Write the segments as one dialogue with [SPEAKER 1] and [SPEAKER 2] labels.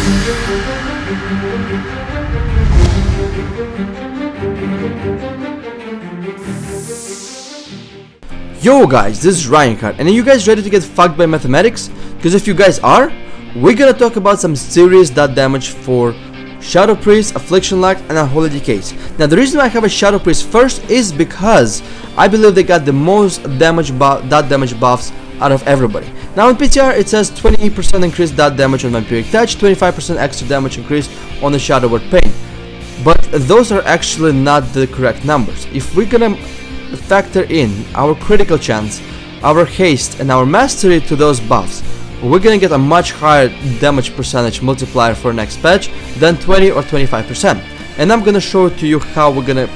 [SPEAKER 1] Yo guys, this is Reinhardt, and are you guys ready to get fucked by mathematics? Because if you guys are, we're gonna talk about some serious dot damage for Shadow Priest, Affliction Lock, and Unholy DKs. Now the reason why I have a Shadow Priest first is because I believe they got the most dot damage buffs out of everybody. Now in PTR it says 20% increased dot damage on Vampiric Touch, 25% extra damage increase on the Shadow Word Pain. But those are actually not the correct numbers. If we're gonna factor in our critical chance, our haste, and our mastery to those buffs, we're gonna get a much higher damage percentage multiplier for next patch than 20 or 25%. And I'm gonna show it to you how we're gonna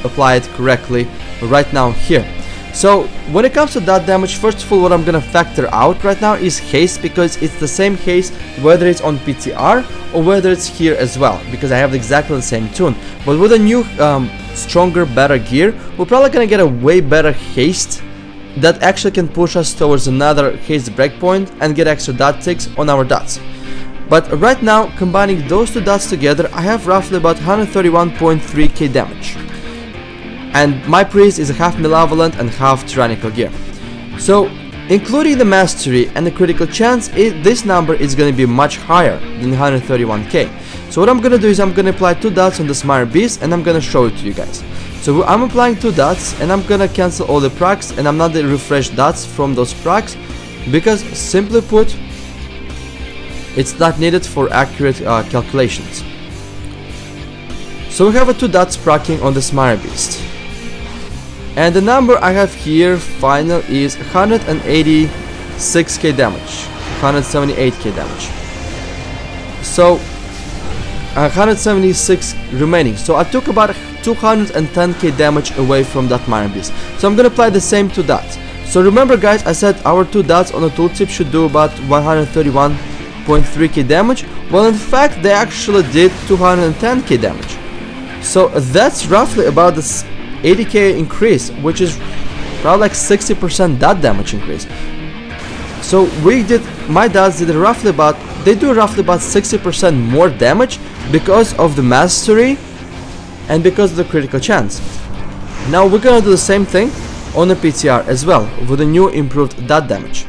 [SPEAKER 1] apply it correctly right now here. So when it comes to that damage, first of all, what I'm gonna factor out right now is haste, because it's the same haste whether it's on PTR or whether it's here as well, because I have exactly the same tune. But with a new stronger, better gear, we're probably gonna get a way better haste that actually can push us towards another haste breakpoint and get extra dot ticks on our dots. But right now, combining those two dots together, I have roughly about 131.3k damage. And my priest is a half malevolent and half tyrannical gear. So including the mastery and the critical chance, this number is going to be much higher than 131k. So what I'm going to do is I'm going to apply 2 dots on the CeezarBeats and I'm going to show it to you guys. So I'm applying 2 dots and I'm going to cancel all the procs, and I'm not going to refresh dots from those procs because, simply put, it's not needed for accurate calculations. So we have a 2 dots proccing on the CeezarBeats. And the number I have here final is 186k damage, 178k damage. So 176 remaining. So I took about 210k damage away from that CeezarBeast. So I'm gonna apply the same 2 dots. So remember guys, I said our 2 dots on the tooltip should do about 131.3k damage. Well, in fact they actually did 210k damage. So that's roughly about the 80k increase, which is probably like 60% dot damage increase. So my dots did roughly about 60% more damage because of the mastery and because of the critical chance. Now we're gonna do the same thing on the PTR as well with the new improved dot damage.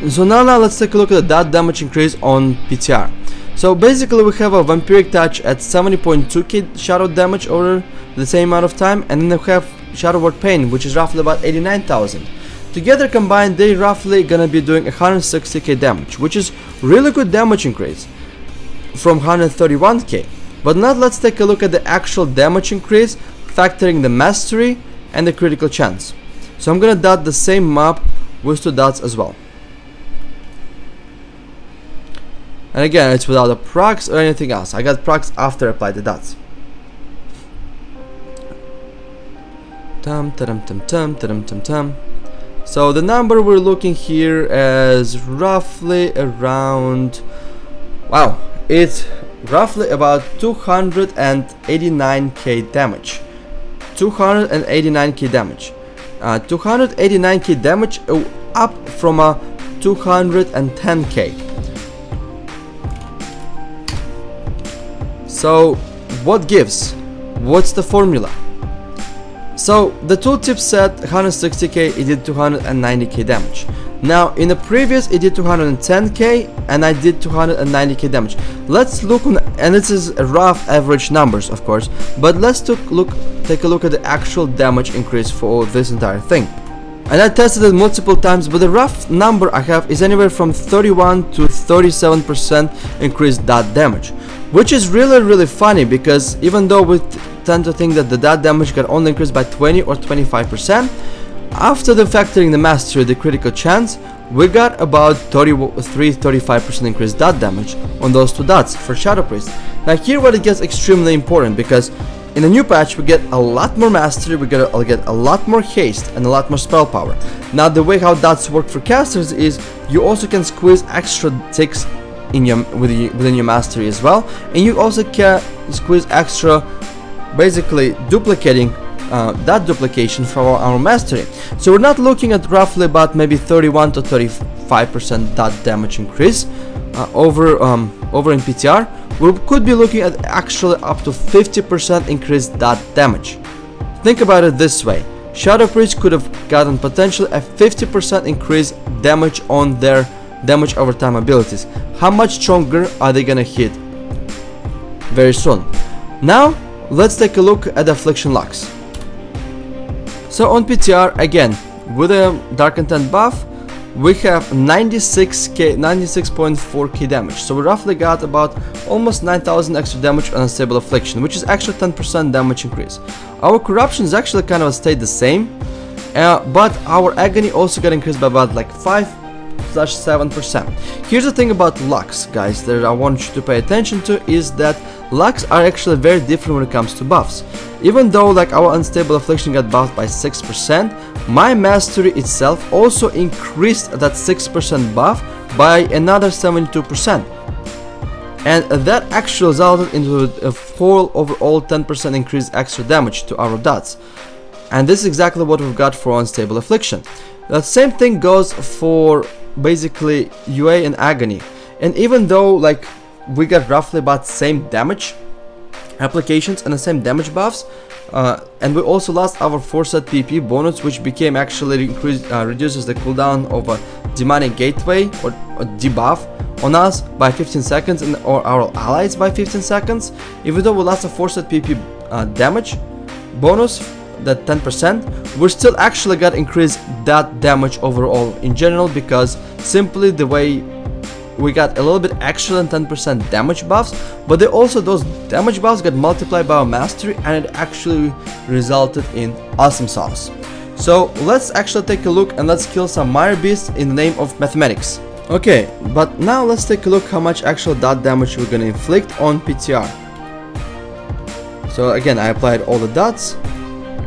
[SPEAKER 1] So now let's take a look at the dot damage increase on PTR. So basically we have a Vampiric Touch at 70.2k shadow damage over the same amount of time, and then we have Shadow Word Pain, which is roughly about 89,000. Together combined, they roughly gonna be doing 160k damage, which is really good damage increase from 131k. But now let's take a look at the actual damage increase, factoring the mastery and the critical chance. So I'm gonna dot the same map with 2 dots as well. And again, it's without the procs or anything else. I got procs after I applied the dots. So the number we're looking here is roughly around, wow, it's roughly about 289k damage. 289k damage. 289k damage up from a 210k. So what gives? What's the formula? So the tooltip said 160k, it did 290k damage. Now in the previous it did 210k and I did 290k damage. Let's look on, and this is rough average numbers of course, but let's take a look at the actual damage increase for this entire thing. And I tested it multiple times, but the rough number I have is anywhere from 31 to 37% increased dot damage, which is really funny, because even though we tend to think that the dot damage can only increase by 20 or 25%, after the factoring the mastery, the critical chance, we got about 33-35% increased dot damage on those 2 dots for Shadow Priest. Now here where it gets extremely important, because in the new patch we get a lot more mastery, we get a lot more haste and a lot more spell power. Now the way how dots work for casters is you also can squeeze extra ticks in within your mastery as well, and you also can squeeze extra, basically duplicating that duplication for our mastery. So we're not looking at roughly about maybe 31 to 35% dot damage increase over over in PTR, we could be looking at actually up to 50% increased dot damage. Think about it this way. Shadow Priest could have gotten potentially a 50% increased damage on their damage over time abilities. How much stronger are they gonna hit very soon? Now let's take a look at the Affliction locks. So on PTR again, with a Dark Intent buff, we have 96.4k damage. So we roughly got about almost 9,000 extra damage on Unstable Affliction, which is actually 10% damage increase. Our Corruption is actually kind of stayed the same, but our Agony also got increased by about like 5/7%. Here's the thing about locks, guys, that I want you to pay attention to, is that locks are actually very different when it comes to buffs. Even though like our Unstable Affliction got buffed by 6%, my Mastery itself also increased that 6% buff by another 72%. And that actually resulted into a full overall 10% increase extra damage to our dots. And this is exactly what we've got for Unstable Affliction. The same thing goes for basically UA and Agony. And even though like we got roughly about same damage applications and the same damage buffs, and we also lost our 4-set PP bonus, which became actually reduces the cooldown of a Demonic Gateway or debuff on us by 15 seconds or our allies by 15 seconds. Even though we lost a 4-set PP damage bonus, that 10%, we still actually got increased that damage overall in general, because simply the way we got a little bit extra than 10% damage buffs, but they also, those damage buffs got multiplied by our Mastery, and it actually resulted in awesome sauce. So let's actually take a look and let's kill some Mire Beasts in the name of mathematics. Okay, but now let's take a look how much actual dot damage we're gonna inflict on PTR. So again, I applied all the dots,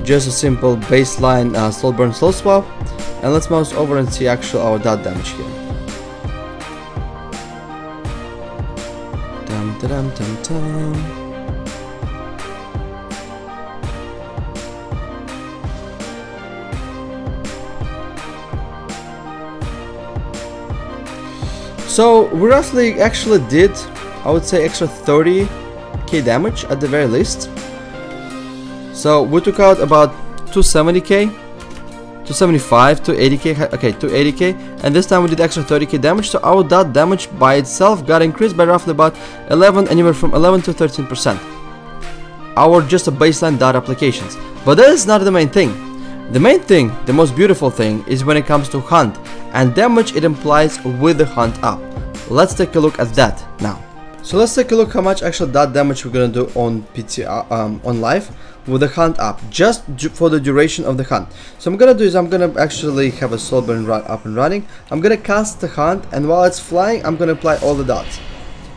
[SPEAKER 1] just a simple baseline slow burn, slow swap, and let's mouse over and see actual our dot damage here. Dum dum dum dum. So we roughly actually did, I would say, extra 30k damage at the very least. So we took out about 270k, 275, 280k, okay, 280k, and this time we did extra 30k damage, so our dot damage by itself got increased by roughly about 11, anywhere from 11 to 13%. Our just a baseline dot applications. But that is not the main thing. The main thing, the most beautiful thing, is when it comes to hunt, and damage it implies with the hunt up. Let's take a look at that now. So let's take a look how much actual dot damage we're gonna do on PTR, on live, with the hunt up, just for the duration of the hunt. So I'm gonna do is I'm gonna actually have a slow burn up and running. I'm gonna cast the hunt, and while it's flying, I'm gonna apply all the dots.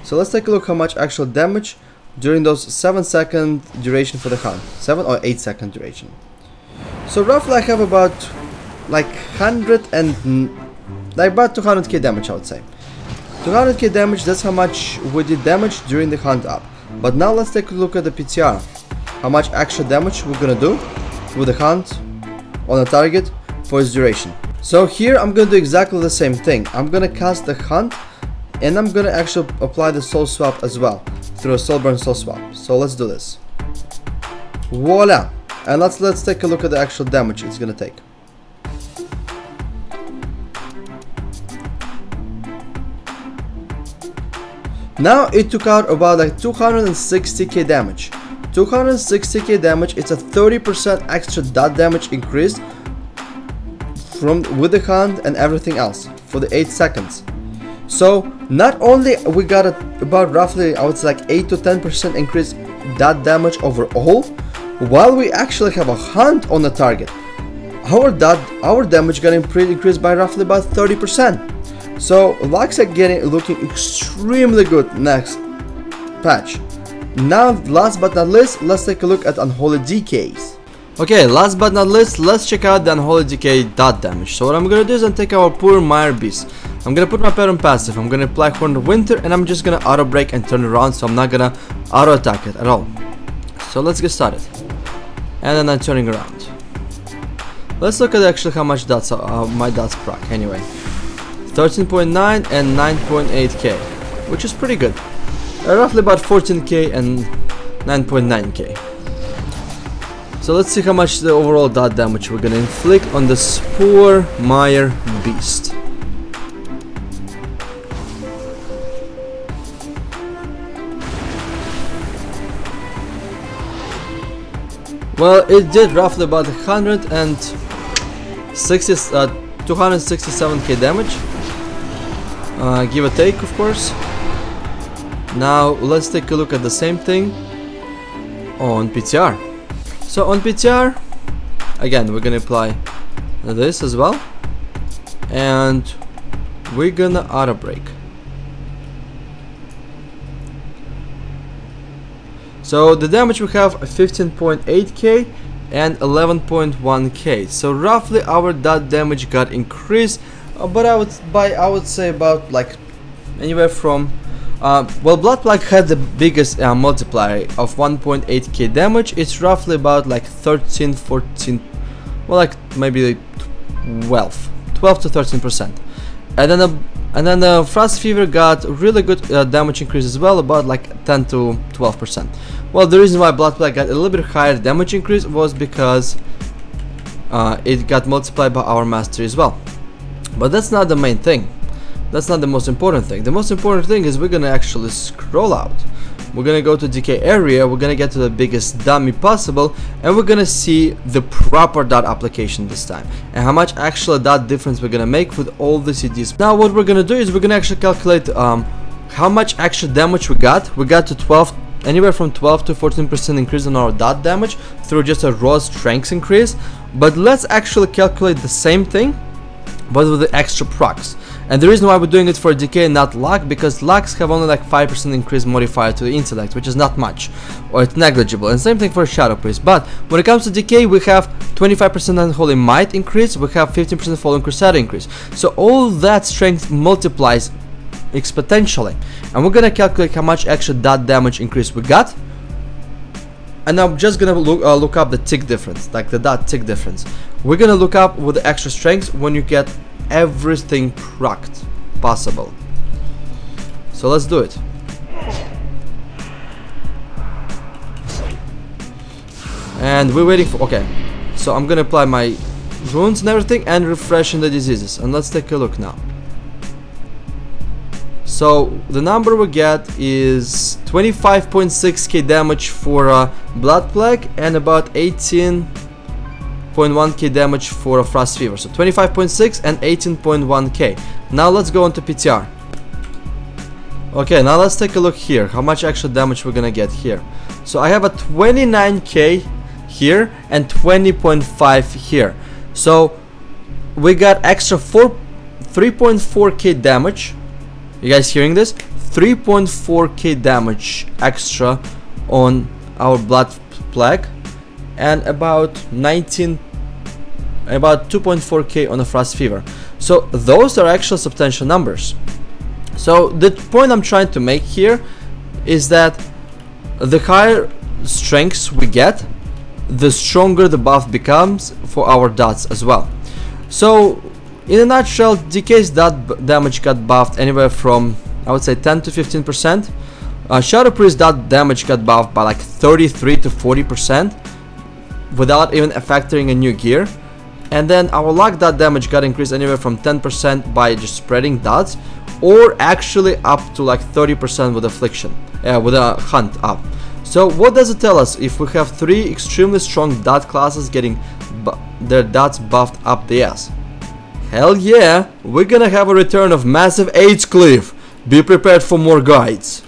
[SPEAKER 1] So let's take a look how much actual damage during those 7-second duration for the hunt, 7 or 8-second duration. So roughly I have about like 200k damage, I would say. 200k damage, that's how much we did damage during the hunt up. But now let's take a look at the PTR. How much extra damage we're gonna do with the hunt on a target for its duration. So here I'm gonna do exactly the same thing. I'm gonna cast the hunt, and I'm gonna actually apply the soul swap as well through a soul burn soul swap. So let's do this. Voila! And let's take a look at the actual damage it's gonna take. Now it took out about like 260k damage. 260k damage, it's a 30% extra dot damage increase from with the hunt and everything else for the 8 seconds. So not only we got about roughly, I would say, like 8 to 10% increase dot damage overall, while we actually have a hunt on the target, our damage got increased by roughly about 30%. So locks are looking extremely good next patch. Now last but not least, let's take a look at Unholy DKs. Okay, last but not least, let's check out the Unholy DK dot damage. So what I'm gonna do is I'm take our poor Mire Beast. I'm gonna put my pet on passive, I'm gonna apply Horn of Winter, and I'm just gonna auto break and turn it around, so I'm not gonna auto attack it at all. So let's get started. And then I'm turning around. Let's look at actually how much dots my dots proc anyway. 13.9 and 9.8k, which is pretty good. roughly about 14k and 9.9k. So let's see how much the overall dot damage we're gonna inflict on the Spore Meyer Beast. Well, it did roughly about 267k damage, give or take, of course. Now let's take a look at the same thing on PTR. So on PTR, again, we're gonna apply this as well, and we're gonna auto break. So the damage we have 15.8k and 11.1k. So roughly our dot damage got increased, but I would say about like anywhere from well, Blood Plague had the biggest multiplier of 1.8k damage. It's roughly about like 13, 14, well, like maybe 12 to 13%. And then the Frost Fever got really good damage increase as well, about like 10 to 12%. Well, the reason why Blood Plague got a little bit higher damage increase was because it got multiplied by our mastery as well. But that's not the main thing. That's not the most important thing. The most important thing is we're gonna actually scroll out. We're gonna go to DK area, we're gonna get to the biggest dummy possible, and we're gonna see the proper dot application this time, and how much actual dot difference we're gonna make with all the CDs. Now what we're gonna do is we're gonna actually calculate how much extra damage we got. We got to 12, anywhere from 12 to 14% increase on our dot damage through just a raw strength increase. But let's actually calculate the same thing, but with the extra procs. And the reason why we're doing it for DK and not luck, because lucks have only like 5% increase modifier to the intellect, which is not much, or it's negligible. And same thing for Shadow Priest. But when it comes to DK, we have 25% Unholy Might increase, we have 15% Fallen Crusader increase. So all that strength multiplies exponentially. And we're gonna calculate how much extra dot damage increase we got. And I'm just gonna look up the tick difference, like the dot tick difference. We're gonna look up with the extra strength when you get everything procced possible. So let's do it. And we're waiting for, okay, so I'm gonna apply my runes and everything and refreshing the diseases, and let's take a look now. So the number we get is 25.6k damage for Blood Plague and about 18.1k damage for a Frost Fever. So 25.6 and 18.1k. Now let's go on to PTR. Okay, now let's take a look here, how much extra damage we're gonna get here. So I have a 29k here and 20.5 here. So we got extra 3.4k damage. You guys hearing this? 3.4k damage extra on our Blood Plague, and about 2.4k on a Frost Fever. So those are actual substantial numbers. So the point I'm trying to make here is that the higher strengths we get, the stronger the buff becomes for our dots as well. So in a nutshell, DK's dot damage got buffed anywhere from, I would say, 10 to 15%. Shadow Priest dot damage got buffed by like 33 to 40% without even factoring a new gear. And then our luck dot damage got increased anywhere from 10% by just spreading dots, or actually up to like 30% with Affliction, with a hunt up. So what does it tell us if we have 3 extremely strong dot classes getting their dots buffed up the ass? Hell yeah, we're gonna have a return of massive AIDS cliff. Be prepared for more guides.